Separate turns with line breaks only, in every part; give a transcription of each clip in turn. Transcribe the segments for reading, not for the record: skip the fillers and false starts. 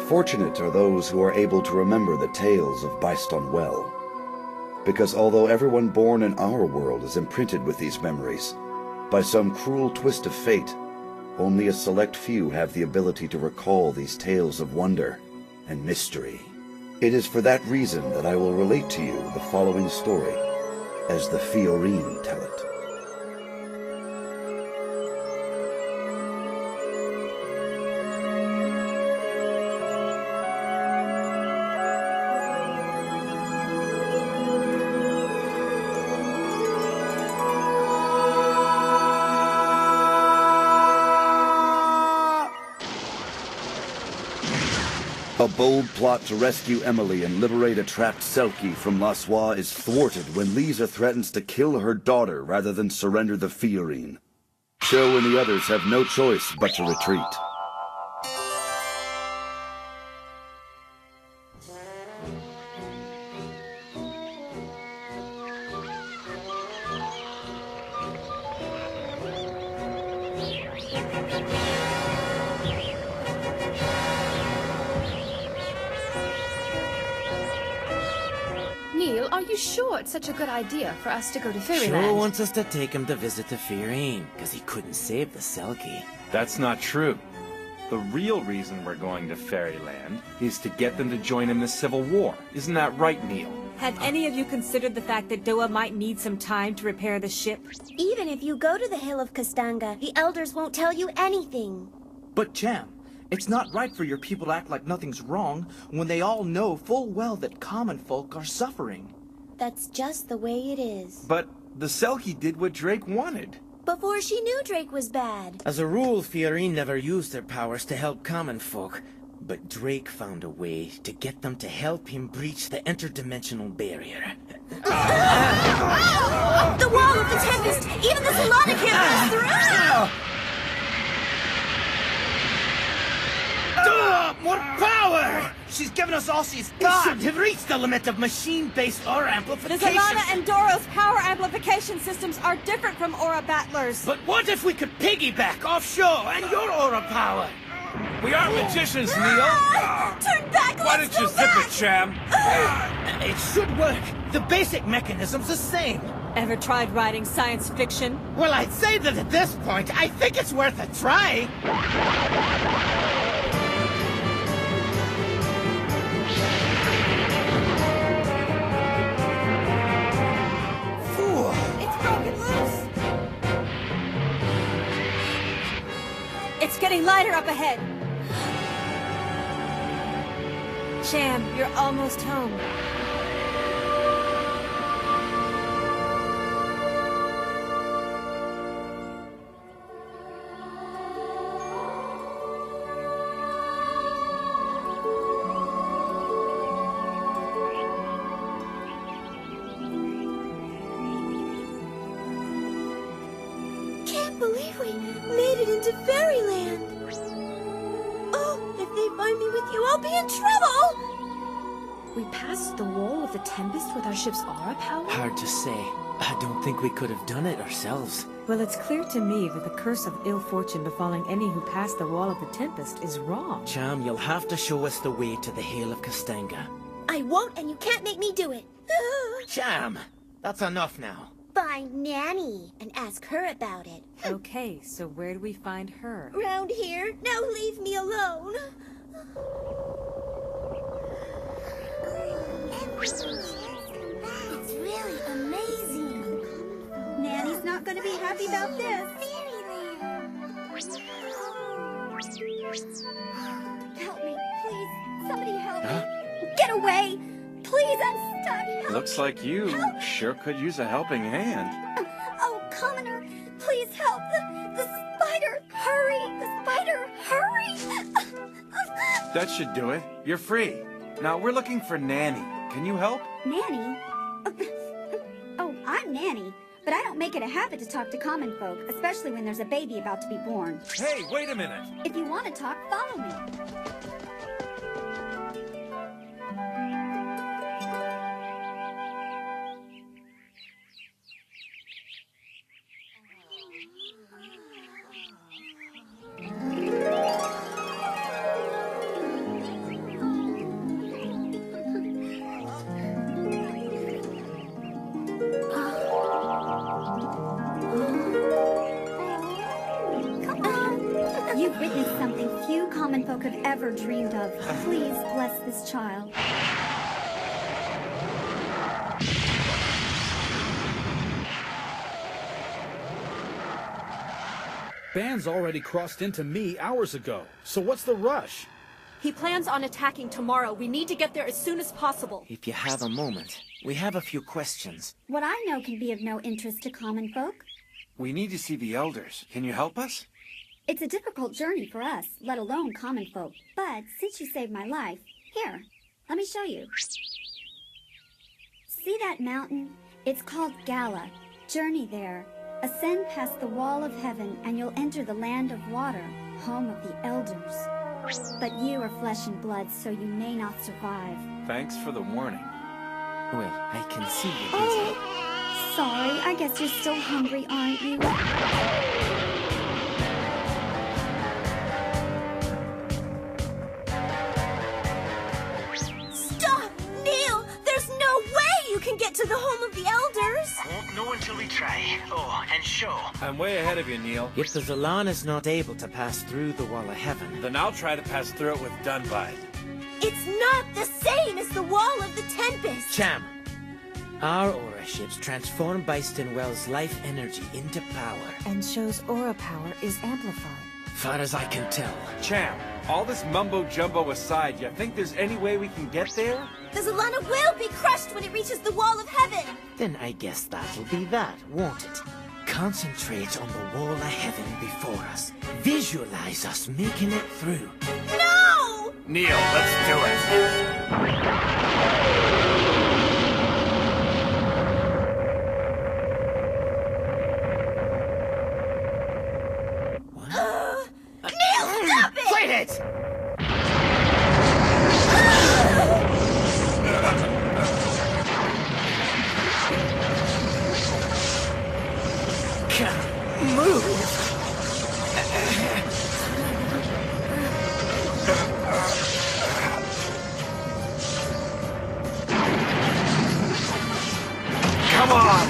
Fortunate are those who are able to remember the tales of Byston Well. Because although everyone born in our world is imprinted with these memories, by some cruel twist of fate, only a select few have the ability to recall these tales of wonder and mystery. It is for that reason that I will relate to you the following story, as the Fiorine tell it. A bold plot to rescue Emily and liberate a trapped Selkie from La Soie is thwarted when Lisa threatens to kill her daughter rather than surrender the Fiorine. Cho and the others have no choice but to retreat.
Neil, are you sure it's such a good idea for us to go to Fairyland?
Cho wants us to take him to visit the Fiorine, because he couldn't save the Selkie.
That's not true. The real reason we're going to Fairyland is to get them to join in the Civil War. Isn't that right, Neil?
Have any of you considered the fact that Doa might need some time to repair the ship?
Even if you go to the Hill of Kastanga, the elders won't tell you anything.
But Cham, it's not right for your people to act like nothing's wrong when they all know full well that common folk are suffering.
That's just the way it is.
But the Selkie did what Drake wanted.
Before she knew Drake was bad.
As a rule, Fiorine never used their powers to help common folk. But Drake found a way to get them to help him breach the interdimensional barrier.
The wall of the Tempest! Even the Solana can't pass through!
More power!
She's given us all she's
It
got!
should have reached the limit of machine-based aura
The
amplification.
Solana and Doros power amplification systems are different from Aura Battlers.
But what if we could piggyback offshore and your aura power?
We are magicians, Neil.
Turn back!
Why
Let's
don't you
go
zip
back!
it, Cham?
It should work. The basic mechanism's the same.
Ever tried writing science fiction?
Well, I'd say that at this point, I think it's worth a try.
It's broken loose!
It's getting lighter up ahead. Cham, you're almost home.
Can't believe we made it into Fairyland! Oh, if they find me with you, I'll be in trouble!
We passed the wall of the Tempest with our ship's aura power?
Hard to say. I don't think we could have done it ourselves.
Well, it's clear to me that the curse of ill fortune befalling any who pass the wall of the Tempest is wrong.
Cham, you'll have to show us the way to the Hill of Kastanga.
I won't, and you can't make me do it.
Cham, that's enough now.
Find Nanny and ask her about it.
Okay, so where do we find her?
Round here? Now leave me alone. It's really amazing. Nanny's not going to be happy about this. Help me, please. Somebody help me. Get away! Please, I'm stuck. Help
Looks like you sure could use a helping hand.
Oh, Commoner, please help. The spider, hurry! The spider, hurry!
That should do it. You're free. Now, we're looking for Nanny. Can you help?
Nanny? Oh, I'm Nanny. But I don't make it a habit to talk to common folk, especially when there's a baby about to be born.
Hey, wait a minute.
If you want to talk, follow me. folk have ever dreamed of. Please bless this child.
Ban's already crossed into me hours ago, so what's the rush?
He plans on attacking tomorrow. We need to get there as soon as possible.
If you have a moment, we have a few questions.
What I know can be of no interest to common folk.
We need to see the elders. Can you help us?
It's a difficult journey for us, let alone common folk. But since you saved my life, here, let me show you. See that mountain? It's called Gala. Journey there. Ascend past the wall of heaven, and you'll enter the land of water, home of the elders. But you are flesh and blood, so you may not survive.
Thanks for the warning.
Well, I can see you're busy.
Oh, sorry. I guess you're still hungry, aren't you?
Stop! Neil! There's no way you can get to the home of the elders!
Won't know until we try. Oh, and show.
I'm way ahead of you, Neil.
If the Zalan is not able to pass through the Wall of Heaven,
Then I'll try to pass through it with Dunbite.
It's not the same as the Wall of the Tempest!
Cham, our aura ships transform Bystonwell's life energy into power.
And Sho's aura power is amplified.
Far as I can tell.
Cham, all this mumbo-jumbo aside, you think there's any way we can get there?
The Zalana will be crushed when it reaches the Wall of Heaven!
Then I guess that'll be that, won't it? Concentrate on the Wall of Heaven before us. Visualize us making it through.
No!
Neil, let's do it.
Neil, stop it!
Fight it! Move!
Come on!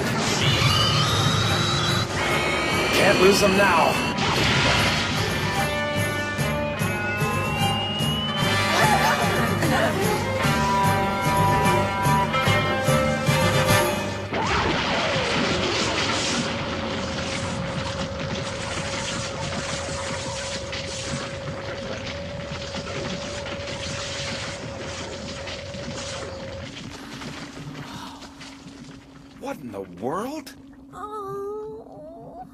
Can't lose them now. What in the world?
Oh.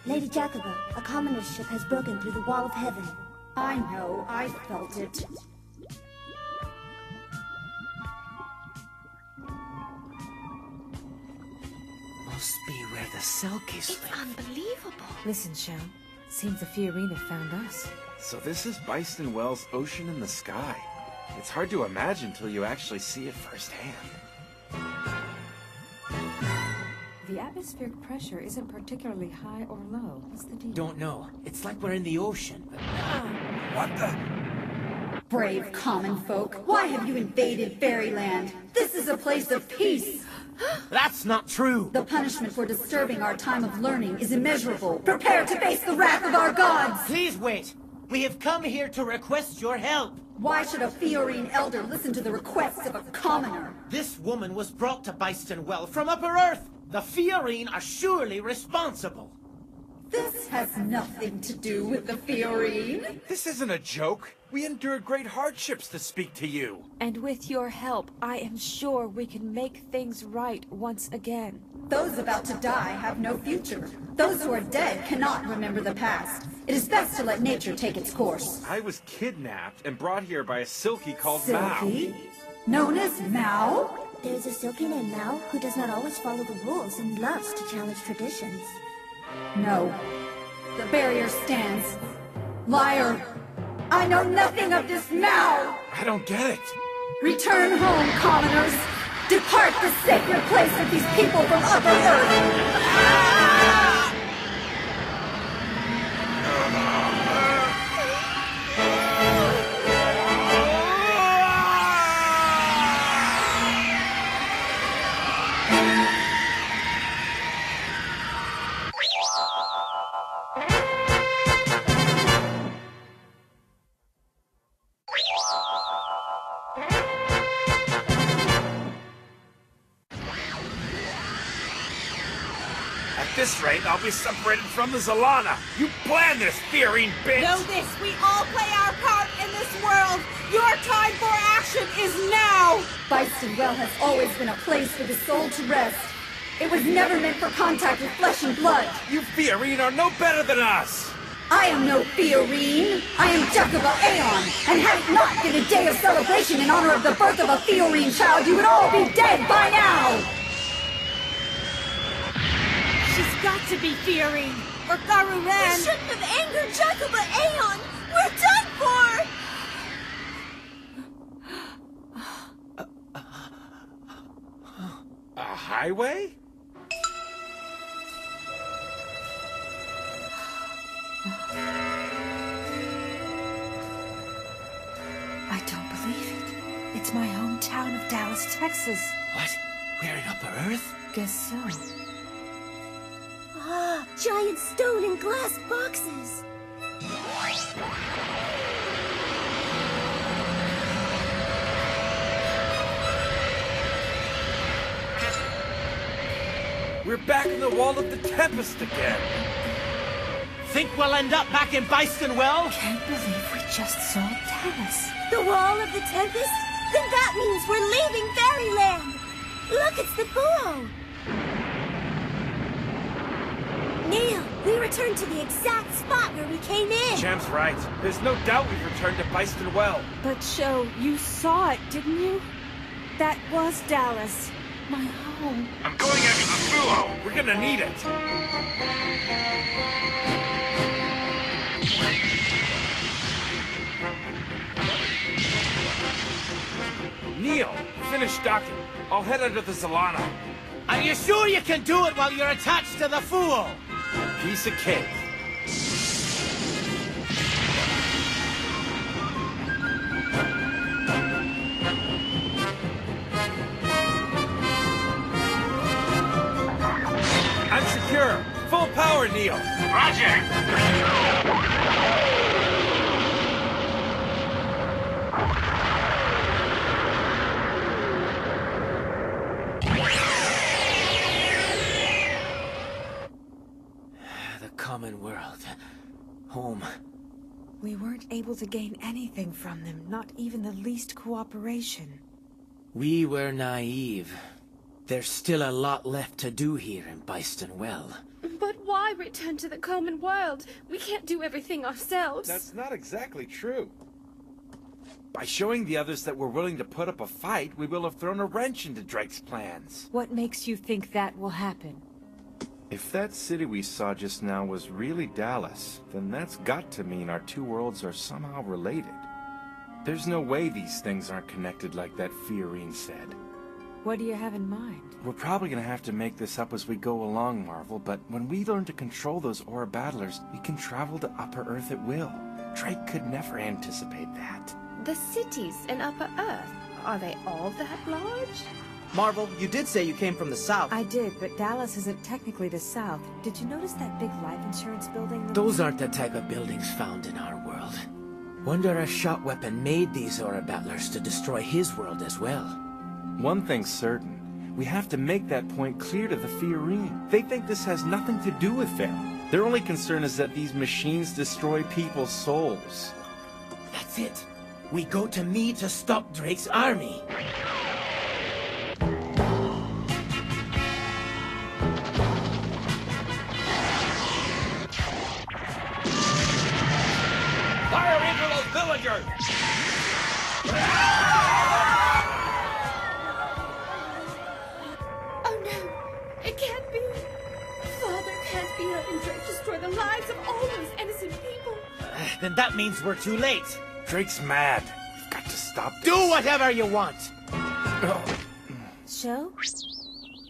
Lady Jacoba, a commoner's ship has broken through the Wall of Heaven.
I know, I felt it.
Must be where the Selkies live.
Unbelievable.
Listen, Sho. Seems the Fiorina found us.
So this is Bystonwell's ocean in the sky. It's hard to imagine till you actually see it firsthand.
The atmospheric pressure isn't particularly high or low. What's the deal?
Don't know. It's like we're in the ocean.
What the?
Brave common folk, why have you invaded Fairyland? This is a place of peace.
That's not true!
The punishment for disturbing our time of learning is immeasurable. Prepare to face the wrath of our gods!
Please wait! We have come here to request your help!
Why should a Fiorine elder listen to the requests of a commoner?
This woman was brought to Bystonwell from Upper Earth! The Fiorine are surely responsible!
This has nothing to do with the Fiorine.
This isn't a joke. We endured great hardships to speak to you.
And with your help, I am sure we can make things right once again.
Those about to die have no future. Those who are dead cannot remember the past. It is best to let nature take its course.
I was kidnapped and brought here by a Silky called Mao.
Silky? Known as Mao?
There's a Silky named Mao who does not always follow the rules and loves to challenge traditions.
No. The barrier stands. Liar! I know nothing of this Mao!
I don't get it.
Return home, commoners! Depart the sacred place of these people from Upper Earth!
At this rate, I'll be separated from the Zalana. You planned this, fearing bitch!
Know this, we all play our part in this world. Your time for action is now!
Byston Well has always been a place for the soul to rest. It was never meant for contact with flesh and blood.
You Fiorine are no better than us!
I am no Fiorine. I am Jacoba Aeon. And had it not been a day of celebration in honor of the birth of a Fiorine child, you would all be dead by now!
She's got to be Fiorine, or Garuren.
We shouldn't have angered Jacoba Aeon. We're done for!
A highway?
I don't believe it. It's my hometown of Dallas, Texas.
What? We're in Upper Earth?
Guess so.
Ah, giant stone and glass boxes.
We're back in the Wall of the Tempest again.
Think we'll end up back in Byston Well?
Can't believe we just saw Dallas.
The Wall of the Tempest? Then that means we're leaving Fairyland. Look, it's the Buo. Neil, we returned to the exact spot where we came in.
Cham's right. There's no doubt we've returned to Byston Well.
But, Sho, you saw it, didn't you? That was Dallas. My home.
I'm going after the Fuo.
We're gonna need it. Neil, finish docking. I'll head under the Zalana.
Are you sure you can do it while you're attached to the Fuo?
Piece of cake. I'm secure. Full power, Neil.
Roger.
Common world. Home.
We weren't able to gain anything from them, not even the least cooperation.
We were naive. There's still a lot left to do here in Byston Well.
But why return to the common world? We can't do everything ourselves.
That's not exactly true. By showing the others that we're willing to put up a fight, we will have thrown a wrench into Drake's plans.
What makes you think that will happen?
If that city we saw just now was really Dallas, then that's got to mean our two worlds are somehow related. There's no way these things aren't connected like that Fiorine said.
What do you have in mind?
We're probably gonna have to make this up as we go along, Marvel, but when we learn to control those Aura battlers, we can travel to Upper Earth at will. Drake could never anticipate that.
The cities in Upper Earth, are they all that large?
Marvel, you did say you came from the south.
I did, but Dallas isn't technically the south. Did you notice that big life insurance building?
Those aren't the type of buildings found in our world. Wonder a shot weapon made these Aura battlers to destroy his world as well.
One thing's certain. We have to make that point clear to the Fiorine. They think this has nothing to do with Pharaoh. Their only concern is that these machines destroy people's souls.
That's it. We go to me to stop Drake's army.
Fire into those villagers!
Oh no, it can't be. Father can't be letting Drake destroy the lives of all those innocent people.
Then that means we're too late.
Drake's mad. We've got to stop this.
Do whatever you want!
Sho?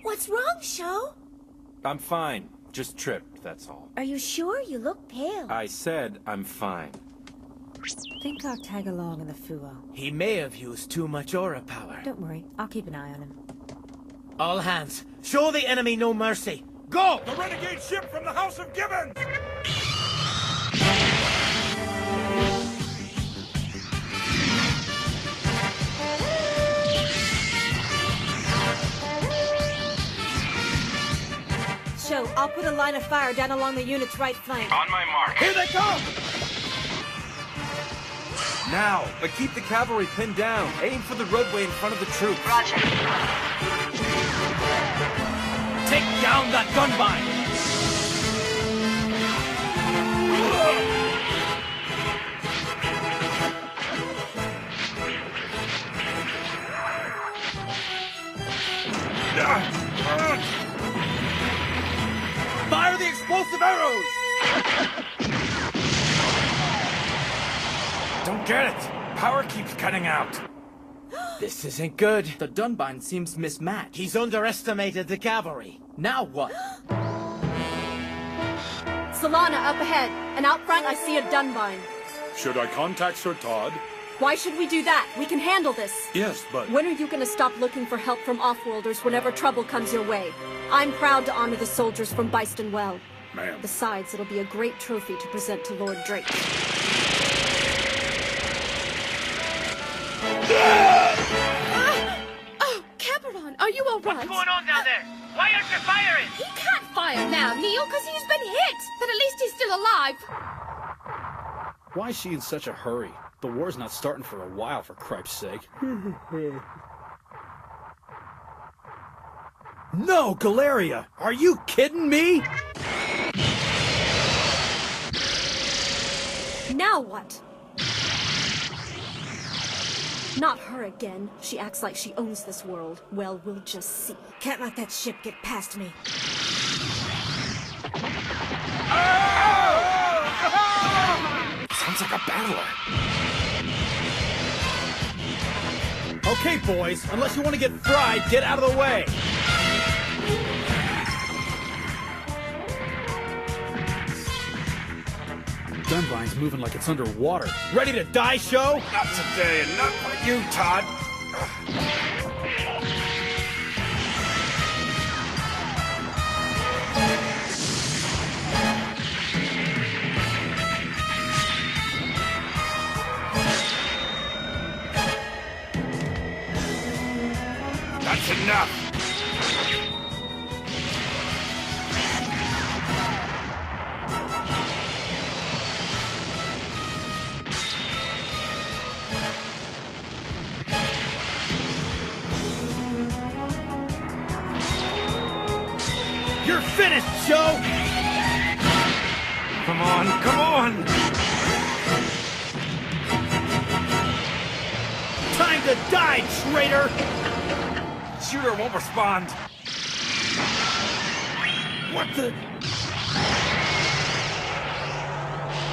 What's wrong, Sho?
I'm fine. Just tripped, that's all.
Are you sure? You look pale.
I said I'm fine.
Think I'll tag along in the Fuo.
He may have used too much aura power.
Don't worry, I'll keep an eye on him.
All hands, show the enemy no mercy. Go!
The renegade ship from the House of Gibbons!
Sho, I'll put a line of fire down along the unit's right flank.
On my mark.
Here they come!
Now, but keep the cavalry pinned down. Aim for the roadway in front of the troops.
Roger.
Take down that gunbine! Fire the explosive arrows!
Don't get it! Power keeps cutting out.
This isn't good.
The Dunbine seems mismatched.
He's underestimated the cavalry.
Now what?
Solana up ahead, and out front I see a Dunbine.
Should I contact Sir Todd?
Why should we do that? We can handle this.
Yes, but...
When are you gonna stop looking for help from Offworlders whenever trouble comes your way? I'm proud to honor the soldiers from Byston Well.
Ma'am.
Besides, it'll be a great trophy to present to Lord Drake.
Oh, Cameron, are you all right?
What's going on down there? Why aren't you firing?
He can't fire now, Neil, because he's been hit. But at least he's still alive.
Why is she in such a hurry? The war's not starting for a while, for cripe's sake. No, Galeria! Are you kidding me?
Now what? Not her again. She acts like she owns this world. Well, we'll just see.
Can't let that ship get past me.
Sounds like a battler.
Okay, boys, unless you want to get fried, get out of the way! Dunbine's moving like it's underwater. Ready to die, Sho?
Not today, and not by you, Todd. That's enough.
You're finished, Sho!
Come on, come on!
Time to die, traitor!
Shooter won't respond.
What the...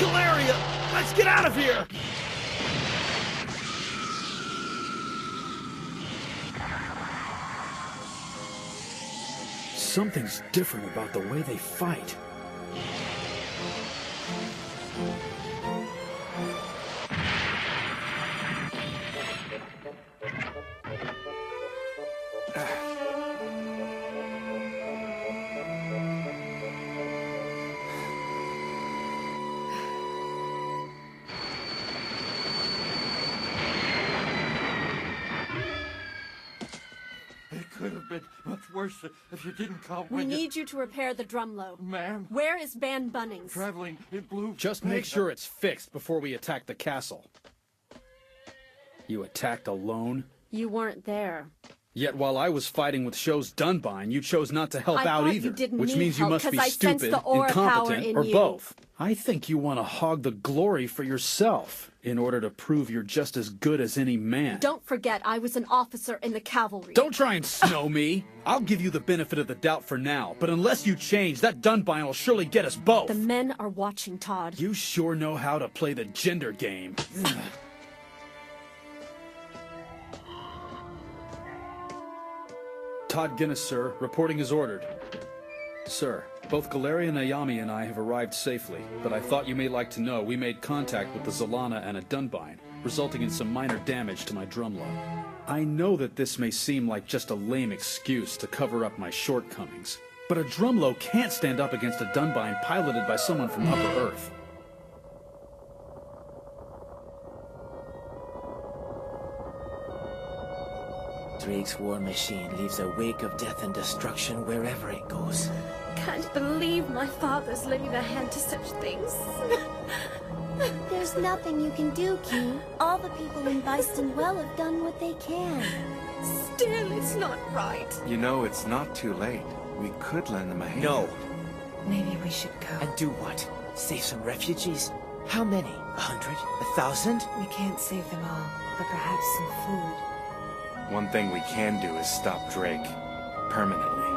Galeria, let's get out of here!
Something's different about the way they fight.
It could have been much worse if you didn't come.
We need you to repair the drumlow.
Ma'am.
Where is Van Bunnings?
Traveling in blue.
Just make sure it's fixed before we attack the castle. You attacked alone?
You weren't there.
Yet while I was fighting with Sho's Dunbine, you chose not to help
I
out
thought
either.
you didn't
Which
need
means you
help,
must be
'cause I sensed
stupid,
the aura power
incompetent,
in
or
you.
both. I think you want to hog the glory for yourself in order to prove you're just as good as any man.
Don't forget, I was an officer in the cavalry.
Don't try and snow me. I'll give you the benefit of the doubt for now, but unless you change, that Dunbine will surely get us both.
The men are watching, Todd.
You sure know how to play the gender game. Todd Guinness, sir. Reporting is ordered. Sir, both Galarian Ayami and I have arrived safely, but I thought you may like to know we made contact with the Zalana and a Dunbine, resulting in some minor damage to my drumlow. I know that this may seem like just a lame excuse to cover up my shortcomings, but a drumlow can't stand up against a Dunbine piloted by someone from Upper Earth.
Drake's war machine leaves a wake of death and destruction wherever it goes.
Can't believe my father's lending a hand to such things.
There's nothing you can do, King. All the people in Byston Well have done what they can.
Still, it's not right.
You know, it's not too late. We could lend them a hand.
No.
Maybe we should go.
And do what? Save some refugees? How many? 100? 1,000?
We can't save them all, but perhaps some food.
One thing we can do is stop Drake. Permanently.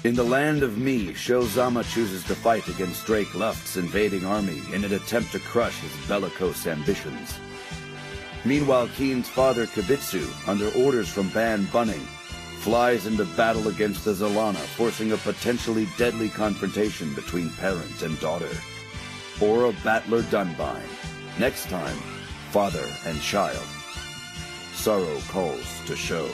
In the land of Mi, Shozama chooses to fight against Drake Luft's invading army in an attempt to crush his bellicose ambitions. Meanwhile, Keen's father Kibitsu, under orders from Ban Bunning, flies into battle against the Zalana, forcing a potentially deadly confrontation between parent and daughter. Or a battler Dunbine. Next time, father and child. Sorrow calls to show.